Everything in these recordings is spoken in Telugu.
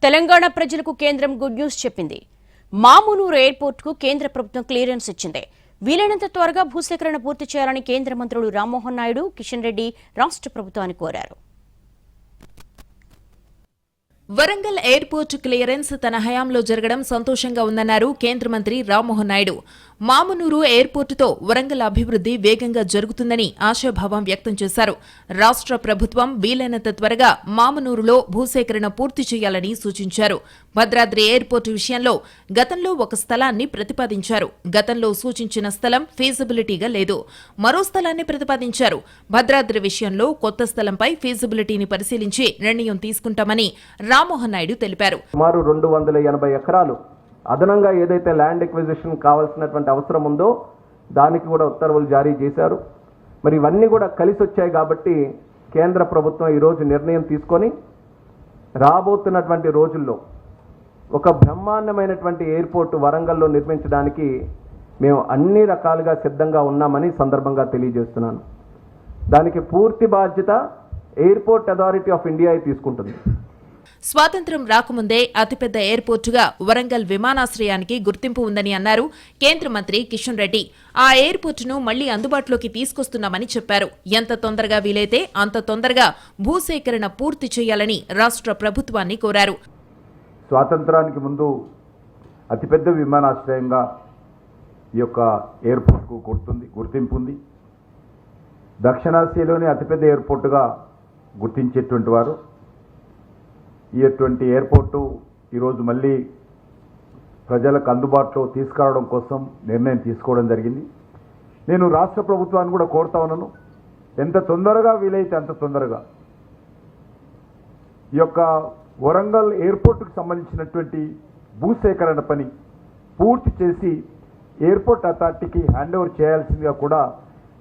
తెలంగాణ ప్రజలకు కేంద్రం గుడ్ న్యూస్ చెప్పింది. మామునూరు ఎయిర్పోర్ట్ కు కేంద్ర ప్రభుత్వం క్లియరెన్స్ ఇచ్చింది. వీలైనంత త్వరగా భూసేకరణ పూర్తి చేయాలని కేంద్ర మంత్రులు రామ్మోహన్ నాయుడు, కిషన్ రెడ్డి రాష్ట్ర ప్రభుత్వాన్ని కోరారు. వరంగల్ ఎయిర్పోర్ట్ క్లియరెన్స్ తన హయాంలో జరగడం సంతోషంగా ఉందన్నారు కేంద్ర మంత్రి రామ్మోహన్ నాయుడు. మామునూరు ఎయిర్పోర్టుతో వరంగల్ అభివృద్ధి వేగంగా జరుగుతుందని ఆశాభావం వ్యక్తం చేశారు. రాష్ట్ర ప్రభుత్వం వీలైనంత త్వరగా మామునూరులో భూసేకరణ పూర్తి చేయాలని సూచించారు. భద్రాద్రి ఎయిర్పోర్టు విషయంలో గతంలో ఒక స్థలాన్ని ప్రతిపాదించారు. గతంలో సూచించిన స్థలం ఫీజిబిలిటీగా లేదు. మరో స్థలాన్ని ప్రతిపాదించారు. భద్రాద్రి విషయంలో కొత్త స్థలంపై ఫీజిబిలిటీని పరిశీలించి నిర్ణయం తీసుకుంటామని రామ్మోహన్ నాయుడు తెలిపారు. సుమారు 280 ఎకరాలు అదనంగా ఏదైతే ల్యాండ్ ఎక్విజిషన్ కావాల్సినటువంటి అవసరం ఉందో దానికి కూడా ఉత్తర్వులు జారీ చేశారు. మరి ఇవన్నీ కూడా కలిసి వచ్చాయి కాబట్టి కేంద్ర ప్రభుత్వం ఈరోజు నిర్ణయం తీసుకొని రాబోతున్నటువంటి రోజుల్లో ఒక బ్రహ్మాండమైనటువంటి ఎయిర్పోర్ట్ వరంగల్లో నిర్మించడానికి మేము అన్ని రకాలుగా సిద్ధంగా ఉన్నామని సందర్భంగా తెలియజేస్తున్నాను. దానికి పూర్తి బాధ్యత ఎయిర్పోర్ట్ అథారిటీ ఆఫ్ ఇండియా తీసుకుంటుంది. స్వాతంత్ర్యం రాకముందే అతిపెద్ద ఎయిర్పోర్టుగా వరంగల్ విమానాశ్రయానికి గుర్తింపు ఉందని అన్నారు కేంద్ర మంత్రి కిషన్ రెడ్డి. ఆ ఎయిర్పోర్టును మళ్లీ అందుబాటులోకి తీసుకొస్తున్నామని చెప్పారు. ఎంత తొందరగా వీలైతే అంత తొందరగా భూసేకరణ పూర్తి చేయాలని రాష్ట్ర ప్రభుత్వాన్ని కోరారు. స్వాతంత్రానికి ముందు అతిపెద్ద విమానాశ్రయంగా ఈ యొక్క ఎయిర్పోర్ట్కు గుర్తింపు ఉంది. దక్షిణాసియాలోని అతిపెద్ద ఎయిర్పోర్టుగా గుర్తించేటువంటి వారు ఇటువంటి ఎయిర్పోర్టు ఈరోజు మళ్ళీ ప్రజలకు అందుబాటులో తీసుకురావడం కోసం నిర్ణయం తీసుకోవడం జరిగింది. నేను రాష్ట్ర ప్రభుత్వాన్ని కూడా కోరుతా ఉన్నాను, ఎంత తొందరగా వీలైతే అంత తొందరగా ఈ యొక్క వరంగల్ ఎయిర్పోర్టుకు సంబంధించినటువంటి భూసేకరణ పని పూర్తి చేసి ఎయిర్పోర్ట్ అథారిటీకి హ్యాండ్ ఓవర్ చేయాల్సిందిగా కూడా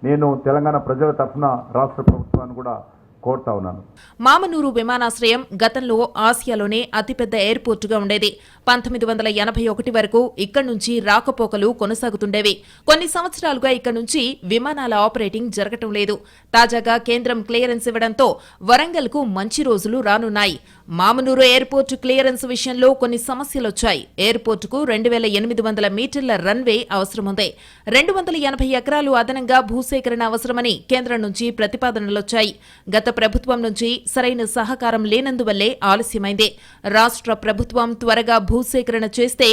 నేను తెలంగాణ ప్రజల తరఫున రాష్ట్ర ప్రభుత్వాన్ని కూడా కోరుతా ఉన్నాను. మామనూరు విమానాశ్రయం గతంలో ఆసియాలోనే అతిపెద్ద ఎయిర్పోర్టుగా ఉండేది. 1981 వరకు ఇక్కడి నుంచి రాకపోకలు కొనసాగుతుండేవి. కొన్ని సంవత్సరాలుగా ఇక్కడి నుంచి విమానాల ఆపరేటింగ్ జరగటం లేదు. తాజాగా కేంద్రం క్లియరెన్స్ ఇవ్వడంతో వరంగల్కు మంచి రోజులు రానున్నాయి. మామనూరు ఎయిర్పోర్టు క్లియరెన్స్ విషయంలో కొన్ని సమస్యలొచ్చాయి. ఎయిర్పోర్టుకు 2800 మీటర్ల రన్వే అవసరముంది. 280 ఎకరాలు అదనంగా భూసేకరణ అవసరమని కేంద్రం నుంచి ప్రతిపాదనలొచ్చాయి. గత ప్రభుత్వం నుంచి సరైన సహకారం లేనందువల్లే ఆలస్యమైంది. రాష్ట్ర ప్రభుత్వం త్వరగా భూసేకరణ చేస్తే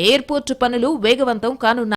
ఎయిర్పోర్టు పనులు వేగవంతం కానున్నాయి.